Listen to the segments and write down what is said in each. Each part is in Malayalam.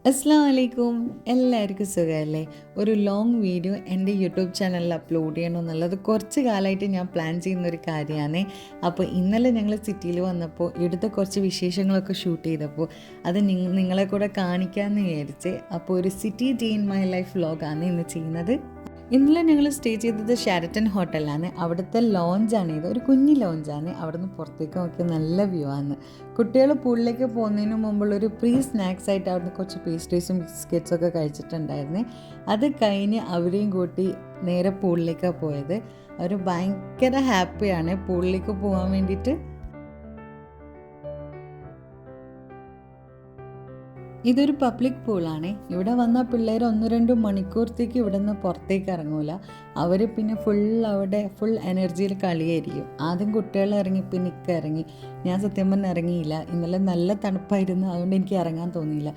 അസ്സലാമു അലൈക്കും. എല്ലാവർക്കും സുഖമല്ലേ? ഒരു ലോങ് വീഡിയോ എൻ്റെ യൂട്യൂബ് ചാനലിൽ അപ്ലോഡ് ചെയ്യണമെന്നുള്ളത് കുറച്ച് കാലമായിട്ട് ഞാൻ പ്ലാൻ ചെയ്യുന്നൊരു കാര്യമാണ്. അപ്പോൾ ഇന്നലെ ഞങ്ങൾ സിറ്റിയിൽ വന്നപ്പോൾ ഇവിടുത്തെ കുറച്ച് വിശേഷങ്ങളൊക്കെ ഷൂട്ട് ചെയ്തപ്പോൾ അത് നിങ്ങളെ കൂടെ കാണിക്കാമെന്ന് വിചാരിച്ച് അപ്പോൾ ഒരു city day in my life വ്ലോഗാണ് ഇന്ന് ചെയ്യുന്നത്. ഇന്നലെ ഞങ്ങൾ സ്റ്റേ ചെയ്തത് ഷെരട്ടൺ ഹോട്ടലിലാണ്. അവിടുത്തെ ലോഞ്ചാണ് ഇത്, ഒരു കുഞ്ഞി ലോഞ്ചാണ്. അവിടെ നിന്ന് പുറത്തേക്ക് നോക്കിയാൽ നല്ല വ്യൂ ആണ്. കുട്ടികൾ പൂളിലേക്ക് പോകുന്നതിന് മുമ്പുള്ളൊരു പ്രീ സ്നാക്സ് ആയിട്ട് അവിടുന്ന് കുറച്ച് പേസ്ട്രീസും ബിസ്ക്കറ്റ്സും ഒക്കെ കഴിച്ചിട്ടുണ്ടായിരുന്നു. അത് കഴിഞ്ഞ് അവരെയും കൂട്ടി നേരെ പൂളിലേക്കാണ് പോയത്. അവർ ഭയങ്കര ഹാപ്പിയാണ് പൂളിലേക്ക് പോകാൻ വേണ്ടിയിട്ട്. ഇതൊരു പബ്ലിക് പൂളാണ്. ഇവിടെ വന്ന പിള്ളേർ 1-2 മണിക്കൂറത്തേക്ക് ഇവിടെ നിന്ന് പുറത്തേക്ക് ഇറങ്ങൂല. അവർ പിന്നെ അവിടെ ഫുൾ എനർജിയിൽ കളിയായിരിക്കും. ആദ്യം കുട്ടികൾ ഇറങ്ങി, പിന്നെ ഇറങ്ങി. ഞാൻ സത്യം പറഞ്ഞാൽ ഇറങ്ങിയില്ല. ഇന്നലെ നല്ല തണുപ്പായിരുന്നു, അതുകൊണ്ട് എനിക്ക് ഇറങ്ങാൻ തോന്നിയില്ല.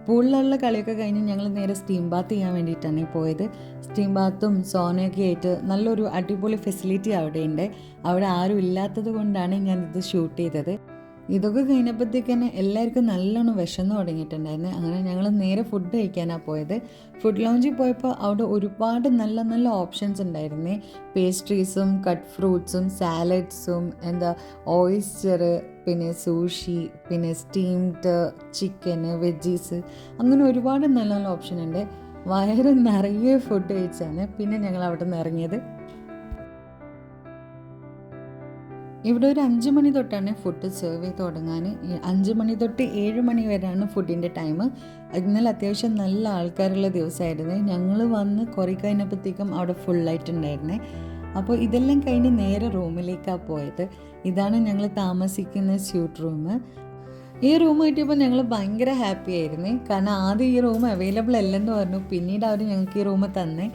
പൂളിലുള്ള കളിയൊക്കെ കഴിഞ്ഞ് ഞങ്ങൾ നേരെ സ്റ്റീം ബാത്ത് ചെയ്യാൻ വേണ്ടിയിട്ടാണ് പോയത്. സ്റ്റീം ബാത്തും സോനയൊക്കെ ആയിട്ട് നല്ലൊരു അടിപൊളി ഫെസിലിറ്റി അവിടെയുണ്ട്. അവിടെ ആരും ഇല്ലാത്തത് കൊണ്ടാണ് ഞാനിത് ഷൂട്ട് ചെയ്തത്. ഇതൊക്കെ കഴിഞ്ഞപ്പോഴത്തേക്ക് തന്നെ എല്ലാവർക്കും നല്ലോണം വിശന്ന് തുടങ്ങിയിട്ടുണ്ടായിരുന്നു. അങ്ങനെ ഞങ്ങൾ നേരെ ഫുഡ് കഴിക്കാനാണ് പോയത്. ഫുഡ് ലോഞ്ചിൽ പോയപ്പോൾ അവിടെ ഒരുപാട് നല്ല നല്ല ഓപ്ഷൻസ് ഉണ്ടായിരുന്നു. പേസ്ട്രീസും കട്ട് ഫ്രൂട്ട്സും സാലഡ്സും ഓയിസ്റ്റർ, പിന്നെ സൂഷി, പിന്നെ സ്റ്റീംഡ് ചിക്കന്, വെജീസ്, അങ്ങനെ ഒരുപാട് നല്ല നല്ല ഓപ്ഷൻ ഉണ്ട്. വയറ് നിറയെ ഫുഡ് കഴിച്ചാണ് പിന്നെ ഞങ്ങൾ അവിടെ നിന്ന് ഇറങ്ങിയത്. ഇവിടെ ഒരു 5 മണി തൊട്ടാണ് ഫുഡ് സെർവ് ചെയ്ത് തുടങ്ങാൻ. 5 മണി തൊട്ട് 7 മണി വരെയാണ് ഫുഡിൻ്റെ ടൈം. ഇന്നലെ അത്യാവശ്യം നല്ല ആൾക്കാരുള്ള ദിവസമായിരുന്നു. ഞങ്ങൾ വന്ന് കുറേ കഴിഞ്ഞപ്പോഴത്തേക്കും അവിടെ ഫുള്ളായിട്ടുണ്ടായിരുന്നേ. അപ്പോൾ ഇതെല്ലാം കഴിഞ്ഞ് നേരെ റൂമിലേക്കാണ് പോയത്. ഇതാണ് ഞങ്ങൾ താമസിക്കുന്ന സ്യൂട്ട് റൂം. ഈ റൂം കിട്ടിയപ്പോൾ ഞങ്ങൾ ഭയങ്കര ഹാപ്പി ആയിരുന്നു. കാരണം ആദ്യം ഈ റൂം അവൈലബിൾ അല്ലെന്ന് പറഞ്ഞു, പിന്നീട് അവർ ഞങ്ങൾക്ക് ഈ റൂം തന്നെ.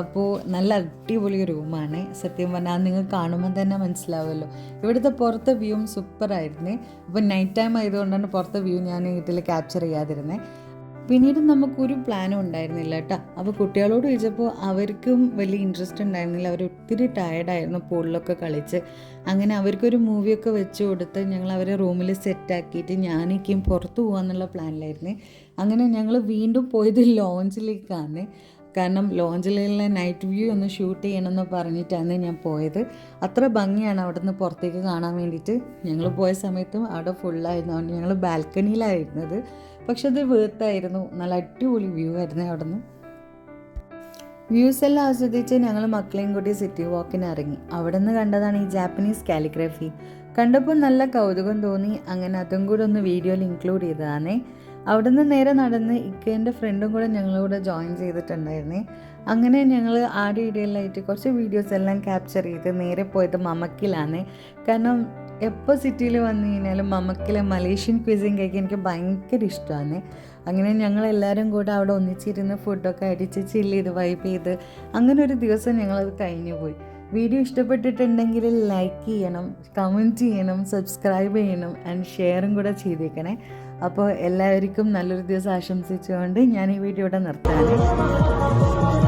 അപ്പോൾ നല്ല അടിപൊളി റൂമാണ്. സത്യം പറഞ്ഞാൽ നിങ്ങൾ കാണുമ്പോൾ തന്നെ മനസ്സിലാവുമല്ലോ. ഇവിടുത്തെ പുറത്തെ വ്യൂവും സൂപ്പറായിരുന്നു. അപ്പോൾ നൈറ്റ് ടൈം ആയതുകൊണ്ടാണ് പുറത്തെ വ്യൂ ഞാൻ ഇതിൽ ക്യാപ്ചർ ചെയ്യാതിരുന്നത്. പിന്നീട് നമുക്കൊരു പ്ലാനും ഉണ്ടായിരുന്നില്ല കേട്ടോ. അപ്പോൾ കുട്ടികളോട് ചോദിച്ചപ്പോൾ അവർക്കും വലിയ ഇൻട്രസ്റ്റ് ഉണ്ടായിരുന്നില്ല. അവർ ഒത്തിരി ടയർഡായിരുന്നു പൂളിലൊക്കെ കളിച്ച്. അങ്ങനെ അവർക്കൊരു മൂവിയൊക്കെ വെച്ച് കൊടുത്ത് ഞങ്ങൾ അവരെ റൂമിൽ സെറ്റാക്കിയിട്ട് ഞാനേക്കും പുറത്ത് പോകാമെന്നുള്ള പ്ലാനിലായിരുന്നു. അങ്ങനെ ഞങ്ങൾ വീണ്ടും പോയത് ലോഞ്ചിലേക്കാണ്. കാരണം ലോഞ്ചിലുള്ള നൈറ്റ് വ്യൂ ഒന്ന് ഷൂട്ട് ചെയ്യണമെന്ന് പറഞ്ഞിട്ടാണ് ഞാൻ പോയത്. അത്ര ഭംഗിയാണ് അവിടെ നിന്ന് പുറത്തേക്ക് കാണാൻ വേണ്ടിയിട്ട്. ഞങ്ങൾ പോയ സമയത്തും അവിടെ ഫുള്ളായിരുന്നു. അതുകൊണ്ട് ഞങ്ങൾ ബാൽക്കണിയിലായിരുന്നത്. പക്ഷെ അത് വേർത്തായിരുന്നു. നല്ല അടിപൊളി വ്യൂ ആയിരുന്നു അവിടെ നിന്ന്. വ്യൂസ് എല്ലാം ആസ്വദിച്ച് ഞങ്ങൾ മക്കളെയും കൂടി സിറ്റി വാക്കിന് ഇറങ്ങി. അവിടെ നിന്ന് കണ്ടതാണ് ഈ ജാപ്പനീസ് കാലിഗ്രഫി. കണ്ടപ്പോൾ നല്ല കൗതുകം തോന്നി. അങ്ങനെ അതും കൂടെ ഒന്ന് വീഡിയോയിൽ ഇൻക്ലൂഡ് ചെയ്തതാണേ. അവിടെ നിന്ന് നേരെ നടന്ന് ഇക്കേൻ്റെ ഫ്രണ്ടും കൂടെ ഞങ്ങളോട് ജോയിൻ ചെയ്തിട്ടുണ്ടായിരുന്നേ. അങ്ങനെ ഞങ്ങൾ ആടെ ഇടയിലായിട്ട് കുറച്ച് വീഡിയോസ് എല്ലാം ക്യാപ്ചർ ചെയ്ത് നേരെ പോയത് മമക്കിലാണ്. കാരണം എപ്പോൾ സിറ്റിയിൽ വന്നു കഴിഞ്ഞാലും മമക്കിലെ മലേഷ്യൻ ക്വിസിൻ കഴിക്കാൻ എനിക്ക് ഭയങ്കര ഇഷ്ടമാണ്. അങ്ങനെ ഞങ്ങളെല്ലാവരും കൂടെ അവിടെ ഒന്നിച്ചിരുന്ന് ഫുഡൊക്കെ അടിച്ച് ചില്ല് ചെയ്ത് വൈബ് ചെയ്ത് അങ്ങനെ ഒരു ദിവസം ഞങ്ങളത് കഴിഞ്ഞു പോയി. വീഡിയോ ഇഷ്ടപ്പെട്ടിട്ടുണ്ടെങ്കിൽ ലൈക്ക് ചെയ്യണം, കമൻറ്റ് ചെയ്യണം, സബ്സ്ക്രൈബ് ചെയ്യണം ആൻഡ് ഷെയറും കൂടെ ചെയ്തേക്കണേ. അപ്പോൾ എല്ലാവർക്കും നല്ലൊരു ദിവസം ആശംസിച്ചുകൊണ്ട് ഞാൻ ഈ വീഡിയോ ഇവിടെ നിർത്താം.